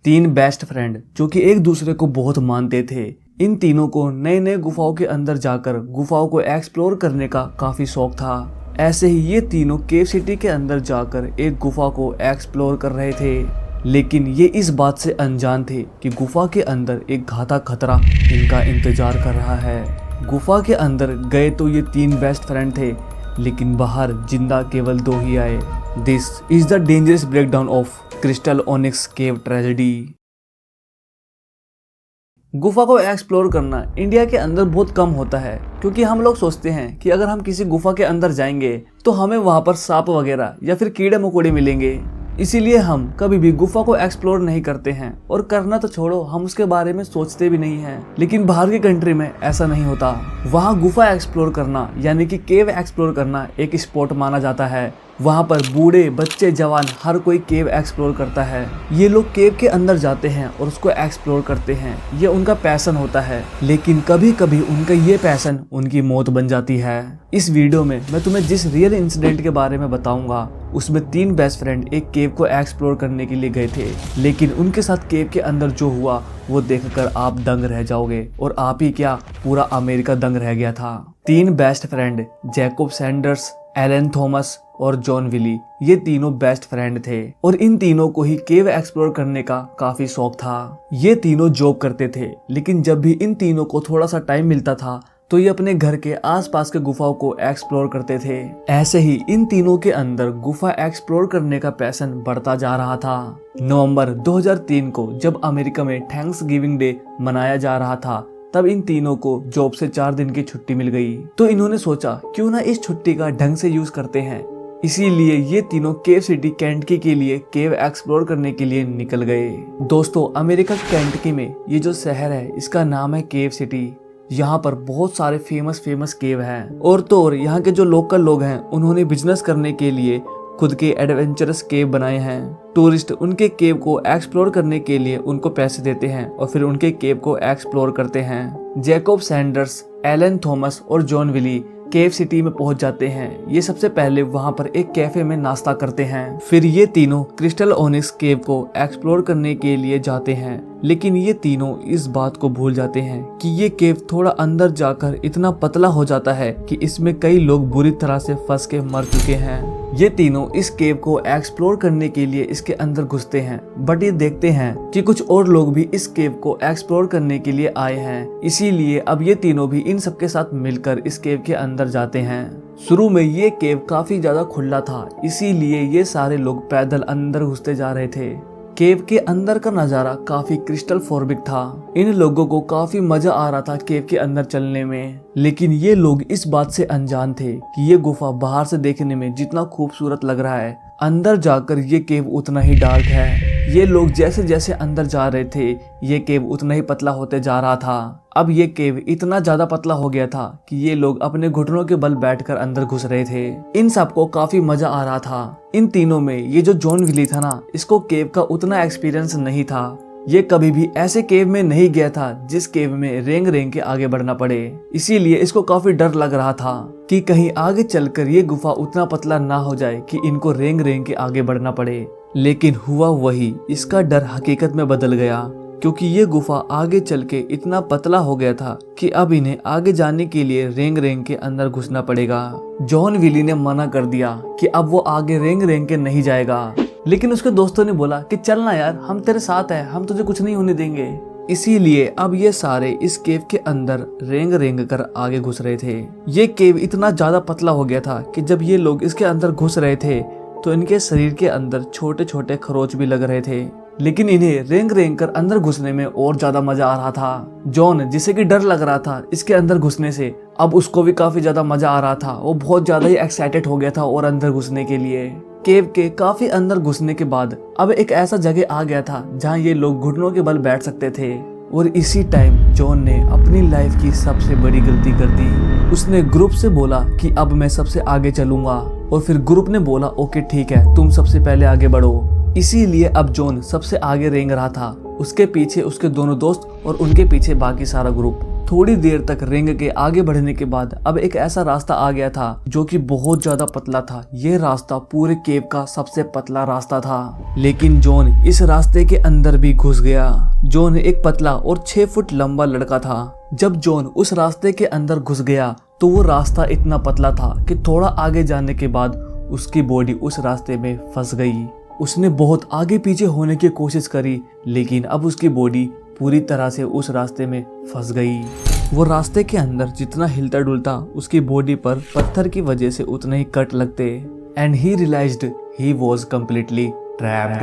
तीन best friend जो कि एक दूसरे को बहुत मानते थे। इन तीनों को नए नए गुफाओं के अंदर जाकर गुफाओं को एक्सप्लोर करने का काफी शौक था। ऐसे ही ये तीनों केव सिटी के अंदर जाकर एक गुफा को एक्सप्लोर कर रहे थे, लेकिन ये इस बात से अनजान थे कि गुफा के अंदर एक घातक खतरा इनका इंतजार कर रहा है। गुफा के अंदर गए तो ये तीन बेस्ट फ्रेंड थे, लेकिन बाहर जिंदा केवल दो ही आए। This is the dangerous breakdown of crystal onyx cave tragedy. गुफा को एक्सप्लोर करना इंडिया के अंदर बहुत कम होता है, क्योंकि हम लोग सोचते हैं कि अगर हम किसी गुफा के अंदर जाएंगे तो हमें वहां पर सांप वगैरह या फिर कीड़े मकोड़े मिलेंगे। इसीलिए हम कभी भी गुफा को एक्सप्लोर नहीं करते हैं, और करना तो छोड़ो, हम उसके बारे में सोचते भी नहीं हैं। लेकिन बाहर की कंट्री में ऐसा नहीं होता। वहाँ गुफा एक्सप्लोर करना यानी कि केव एक्सप्लोर करना एक स्पोर्ट माना जाता है। वहाँ पर बूढ़े बच्चे जवान हर कोई केव एक्सप्लोर करता है। ये लोग केव के अंदर जाते हैं और उसको एक्सप्लोर करते हैं, ये उनका पैशन होता है। लेकिन कभी कभी उनका ये पैशन उनकी मौत बन जाती है। इस वीडियो में मैं तुम्हें जिस रियल इंसिडेंट के बारे में बताऊंगा, उसमें तीन बेस्ट फ्रेंड एक केव को एक्सप्लोर करने के लिए गए थे, लेकिन उनके साथ केव के अंदर जो हुआ वो देखकर आप दंग रह जाओगे, और आप ही क्या, पूरा अमेरिका दंग रह गया था। तीन best friend Jacob Sanders, Alan Thomas और जॉन विली, ये तीनों बेस्ट फ्रेंड थे, और इन तीनों को ही केव एक्सप्लोर करने का काफी शौक था। ये तीनों जॉब करते थे, लेकिन जब भी इन तीनों को थोड़ा सा टाइम मिलता था तो ये अपने घर के आसपास के गुफाओं को एक्सप्लोर करते थे। ऐसे ही इन तीनों के अंदर गुफा एक्सप्लोर करने का पैशन बढ़ता जा रहा था। नवंबर 2003 को जब अमेरिका में थैंक्सगिविंग डे मनाया जा रहा था, तब इन तीनों को जॉब से 4 दिन की छुट्टी मिल गई। तो इन्होंने सोचा क्यों ना इस छुट्टी का ढंग से यूज करते हैं। इसीलिए ये तीनों केव सिटी केंटकी के लिए केव एक्सप्लोर करने के लिए निकल गए। दोस्तों, अमेरिका के केंटकी में ये जो शहर है, इसका नाम है केव सिटी। यहाँ पर बहुत सारे फेमस केव हैं, और तो और यहाँ के जो लोकल लोग हैं, उन्होंने बिजनेस करने के लिए खुद के एडवेंचरस केव बनाए हैं। टूरिस्ट उनके केव को एक्सप्लोर करने के लिए उनको पैसे देते हैं और फिर उनके केव को एक्सप्लोर करते हैं। जैकब सैंडर्स, एलन थॉमस और जॉन विली केव सिटी में पहुंच जाते हैं। ये सबसे पहले वहां पर एक कैफे में नाश्ता करते हैं। फिर ये तीनों क्रिस्टल ओनिक्स केव को एक्सप्लोर करने के लिए जाते हैं, लेकिन ये तीनों इस बात को भूल जाते हैं कि ये केव थोड़ा अंदर जाकर इतना पतला हो जाता है कि इसमें कई लोग बुरी तरह से फंस के मर चुके हैं। ये तीनों इस केव को एक्सप्लोर करने के लिए इसके अंदर घुसते हैं, बट ये देखते हैं कि कुछ और लोग भी इस केव को एक्सप्लोर करने के लिए आए हैं। इसीलिए अब ये तीनों भी इन सबके साथ मिलकर इस केव के अंदर जाते हैं। शुरू में ये केव काफी ज्यादा खुला था, इसीलिए ये सारे लोग पैदल अंदर घुसते जा रहे थे। केव के अंदर का नजारा काफी क्रिस्टल फोर्बिक था। इन लोगों को काफी मजा आ रहा था केव के अंदर चलने में, लेकिन ये लोग इस बात से अनजान थे कि ये गुफा बाहर से देखने में जितना खूबसूरत लग रहा है, अंदर जाकर ये केव उतना ही डार्क है। ये लोग जैसे जैसे अंदर जा रहे थे, ये केव उतना ही पतला होते जा रहा था। अब ये केव इतना ज्यादा पतला हो गया था कि ये लोग अपने घुटनों के बल बैठकर अंदर घुस रहे थे। इन सबको काफी मजा आ रहा था। इन तीनों में ये जो जॉन विली था ना, इसको केव का उतना एक्सपीरियंस नहीं था। ये कभी भी ऐसे केव में नहीं गया था जिस केव में रेंग रेंग के आगे बढ़ना पड़े। इसीलिए इसको काफी डर लग रहा था कि कहीं आगे चलकर ये गुफा उतना पतला ना हो जाए कि इनको रेंग रेंग के आगे बढ़ना पड़े। लेकिन हुआ वही, इसका डर हकीकत में बदल गया, क्योंकि ये गुफा आगे चल के इतना पतला हो गया था कि अब इन्हें आगे जाने के लिए रेंग रेंग के अंदर घुसना पड़ेगा। जॉन विली ने मना कर दिया कि अब वो आगे रेंग रेंग के नहीं जाएगा, लेकिन उसके दोस्तों ने बोला कि चलना यार, हम तेरे साथ हैं, हम तुझे कुछ नहीं होने देंगे। इसीलिए अब ये सारे इस केव के अंदर रेंग रेंग कर आगे घुस रहे थे। ये केव इतना ज्यादा पतला हो गया था कि जब ये लोग इसके अंदर घुस रहे थे तो इनके शरीर के अंदर छोटे छोटे खरोच भी लग रहे थे, लेकिन इन्हें रेंग रेंग कर अंदर घुसने में और ज्यादा मजा आ रहा था। जॉन, जिसे कि डर लग रहा था इसके अंदर घुसने से, अब उसको भी काफी ज्यादा मजा आ रहा था। वो बहुत ज्यादा ही एक्साइटेड हो गया था और अंदर घुसने के लिए। केव के काफी अंदर घुसने के बाद अब एक ऐसा जगह आ गया था जहाँ ये लोग घुटनों के बल बैठ सकते थे। और इसी टाइम जॉन ने अपनी लाइफ की सबसे बड़ी गलती कर दी। उसने ग्रुप से बोला कि अब मैं सबसे आगे चलूंगा, और फिर ग्रुप ने बोला ओके ठीक है, तुम सबसे पहले आगे बढ़ो। इसीलिए अब जॉन सबसे आगे रेंग रहा था, उसके पीछे उसके दोनों दोस्त और उनके पीछे बाकी सारा ग्रुप। थोड़ी देर तक रेंग के आगे बढ़ने के बाद अब एक ऐसा रास्ता आ गया था जो कि बहुत ज्यादा पतला था। यह रास्ता पूरे केव का सबसे पतला रास्ता था, लेकिन जॉन इस रास्ते के अंदर भी घुस गया। जॉन एक पतला और 6 फुट लंबा लड़का था। जब जॉन उस रास्ते के अंदर घुस गया तो वो रास्ता इतना पतला था कि थोड़ा आगे जाने के बाद उसकी बॉडी उस रास्ते में फंस गई। उसने बहुत आगे पीछे होने की कोशिश करी, लेकिन अब उसकी बॉडी पूरी तरह से उस रास्ते में फंस गई। वो रास्ते के अंदर जितना हिलता डुलता उसकी बॉडी पर पत्थर की वजह से उतने ही कट लगते। And he realised he was completely trapped.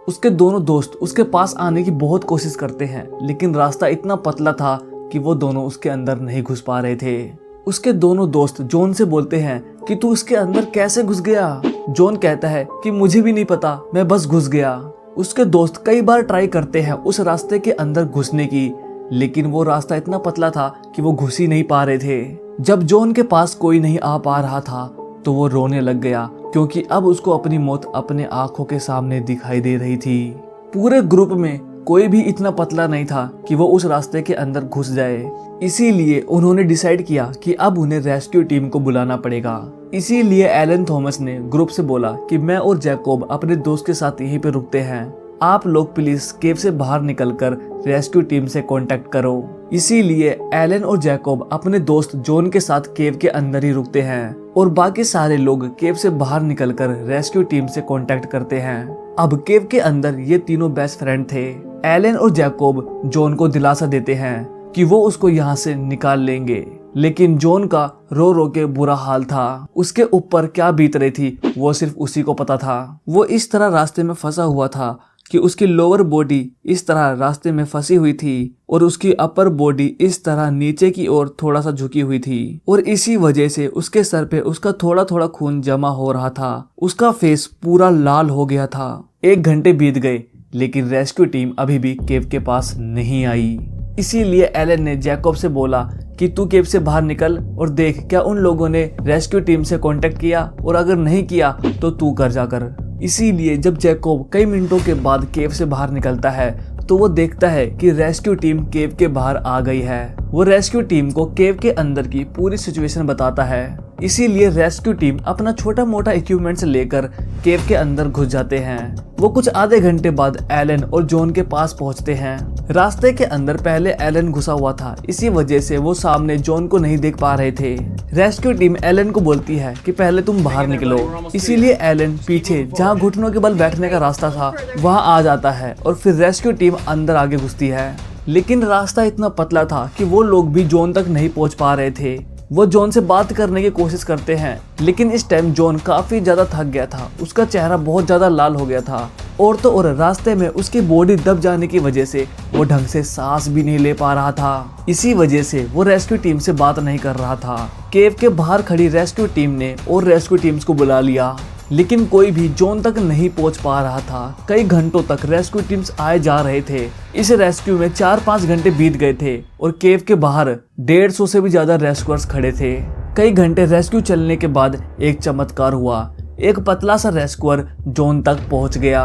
उसके दोनों दोस्त उसके पास आने की बहुत कोशिश करते हैं, लेकिन रास्ता इतना पतला था कि वो दोनों उसके अंदर नहीं घुस पा रहे थे। उसके दोनों दोस्त जॉन से बोलते हैं कि तू इसके अंदर कैसे घुस गया। जॉन कहता है कि मुझे भी नहीं पता, मैं बस घुस गया। उसके दोस्त कई बार ट्राई करते हैं उस रास्ते के अंदर घुसने की, लेकिन वो रास्ता इतना पतला था कि वो घुस ही नहीं पा रहे थे। जब जॉन के पास कोई नहीं आ पा रहा था तो वो रोने लग गया, क्योंकि अब उसको अपनी मौत अपने आंखों के सामने दिखाई दे रही थी। पूरे ग्रुप में कोई भी इतना पतला नहीं था कि वो उस रास्ते के अंदर घुस जाए। इसीलिए उन्होंने डिसाइड किया कि अब उन्हें रेस्क्यू टीम को बुलाना पड़ेगा। इसीलिए एलन थॉमस ने ग्रुप से बोला कि मैं और जैकोब अपने दोस्त के साथ यहीं पे रुकते हैं, आप लोग प्लीज केव से बाहर निकलकर रेस्क्यू टीम से कांटेक्ट करो। इसीलिए एलन और जैकोब अपने दोस्त जॉन के साथ केव के अंदर ही रुकते हैं और बाकी सारे लोग केव से बाहर निकलकर रेस्क्यू टीम से कांटेक्ट करते हैं। अब केव के अंदर ये तीनों बेस्ट फ्रेंड थे। एलन और जैकोब जॉन को दिलासा देते हैं कि वो उसको यहाँ से निकाल लेंगे, लेकिन जॉन का रो रो के बुरा हाल था। उसके ऊपर क्या बीत रही थी वो सिर्फ उसी को पता था। वो इस तरह रास्ते में फंसा हुआ था कि उसकी लोअर बॉडी इस तरह रास्ते में फंसी हुई थी और उसकी अपर बॉडी इस तरह नीचे की ओर थोड़ा सा झुकी हुई थी, और इसी वजह से उसके सर पे उसका थोड़ा थोड़ा खून जमा हो रहा था। उसका फेस पूरा लाल हो गया था। 1 घंटे बीत गए, लेकिन रेस्क्यू टीम अभी भी केव के पास नहीं आई। इसीलिए एलन ने जैकोब से बोला कि तू केव से बाहर निकल और देख क्या उन लोगों ने रेस्क्यू टीम से कांटेक्ट किया, और अगर नहीं किया तो तू कर जाकर। इसीलिए जब जैकोब कई मिनटों के बाद केव से बाहर निकलता है तो वो देखता है कि रेस्क्यू टीम केव के बाहर आ गई है। वो रेस्क्यू टीम को केव के अंदर की पूरी सिचुएशन बताता है। इसीलिए रेस्क्यू टीम अपना छोटा मोटा इक्विपमेंट्स लेकर केव के अंदर घुस जाते हैं। वो कुछ आधे घंटे बाद एलन और जॉन के पास पहुंचते हैं। रास्ते के अंदर पहले एलन घुसा हुआ था, इसी वजह से वो सामने जॉन को नहीं देख पा रहे थे। रेस्क्यू टीम एलन को बोलती है कि पहले तुम बाहर निकलो। इसीलिए एलन पीछे जहाँ घुटनों के बल बैठने का रास्ता था वहाँ आ जाता है और फिर रेस्क्यू टीम अंदर आगे घुसती है। लेकिन रास्ता इतना पतला था कि वो लोग भी जॉन तक नहीं पहुंच पा रहे थे। वो जॉन से बात करने की कोशिश करते हैं, लेकिन इस टाइम जॉन काफी ज्यादा थक गया था। उसका चेहरा बहुत ज्यादा लाल हो गया था, और तो और रास्ते में उसकी बॉडी दब जाने की वजह से वो ढंग से सांस भी नहीं ले पा रहा था। इसी वजह से वो रेस्क्यू टीम से बात नहीं कर रहा था। केव के बाहर खड़ी रेस्क्यू टीम ने और रेस्क्यू टीम्स को बुला लिया, लेकिन कोई भी जॉन तक नहीं पहुंच पा रहा था। कई घंटों तक रेस्क्यू टीम्स आए जा रहे थे। इस रेस्क्यू में 4-5 घंटे बीत गए थे और केव के बाहर 150 से भी ज्यादा रेस्क्यूअर्स खड़े थे। कई घंटे रेस्क्यू चलने के बाद एक चमत्कार हुआ। एक पतला सा रेस्क्यूअर जॉन तक पहुंच गया,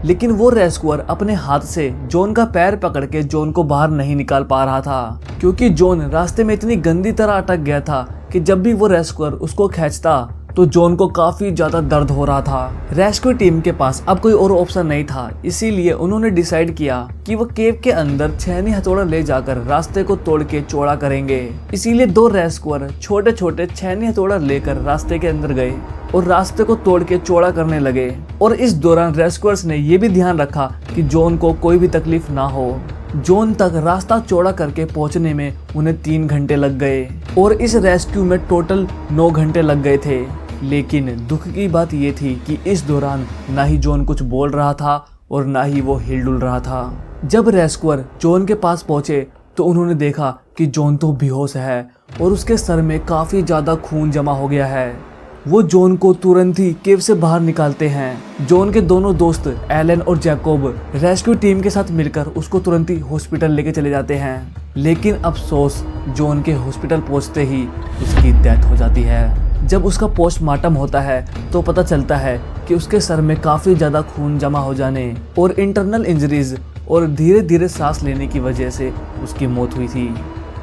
लेकिन वो रेस्क्यूअर अपने हाथ से जॉन का पैर पकड़ के जॉन को बाहर नहीं निकाल पा रहा था, क्योंकि जॉन रास्ते में इतनी गंदी तरह अटक गया था कि जब भी वो रेस्क्यूअर उसको खींचता तो जॉन को काफी ज्यादा दर्द हो रहा था। रेस्क्यू टीम के पास अब कोई और ऑप्शन नहीं था, इसीलिए उन्होंने डिसाइड किया कि वो केव के अंदर छेनी हथौड़ा ले जाकर रास्ते को तोड़ के चौड़ा करेंगे। इसीलिए 2 रेस्क्यूअर छोटे छोटे छेनी हथौड़ा लेकर रास्ते के अंदर गए और रास्ते को तोड़ के चौड़ा करने लगे। और इस दौरान रेस्क्यूअर्स ने यह भी ध्यान रखा कि जॉन को कोई भी तकलीफ ना हो। जॉन तक रास्ता चौड़ा करके पहुंचने में उन्हें 3 घंटे लग गए और इस रेस्क्यू में टोटल 9 घंटे लग गए थे। लेकिन दुख की बात यह थी कि इस दौरान ना ही जॉन कुछ बोल रहा था और ना ही वो हिलडुल रहा था। जब रेस्क्यूअर जॉन के पास पहुंचे तो उन्होंने देखा कि जॉन तो बेहोश है और उसके सर में काफी ज्यादा खून जमा हो गया है। वो जॉन को तुरंत ही केव से बाहर निकालते हैं। जॉन के दोनों दोस्त एलन और जैकोब रेस्क्यू टीम के साथ मिलकर उसको तुरंत ही हॉस्पिटल लेके चले जाते हैं। लेकिन अफसोस, जॉन के हॉस्पिटल पहुंचते ही उसकी डेथ हो जाती है। जब उसका पोस्टमार्टम होता है तो पता चलता है कि उसके सर में काफी ज्यादा खून जमा हो जाने और इंटरनल इंजरीज और धीरे धीरे सांस लेने की वजह से उसकी मौत हुई थी।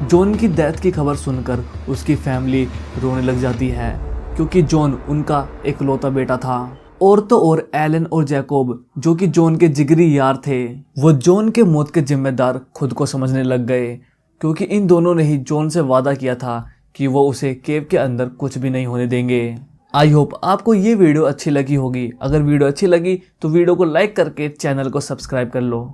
जॉन की डेथ की खबर सुनकर उसकी फैमिली रोने लग जाती है, क्योंकि जॉन उनका इकलौता बेटा था। और तो और एलन और जैकोब, जो कि जॉन के जिगरी यार थे, वो जॉन के मौत के जिम्मेदार खुद को समझने लग गए, क्योंकि इन दोनों ने ही जॉन से वादा किया था कि वो उसे केव के अंदर कुछ भी नहीं होने देंगे। आई होप आपको ये वीडियो अच्छी लगी होगी। अगर वीडियो अच्छी लगी तो वीडियो को लाइक करके चैनल को सब्सक्राइब कर लो।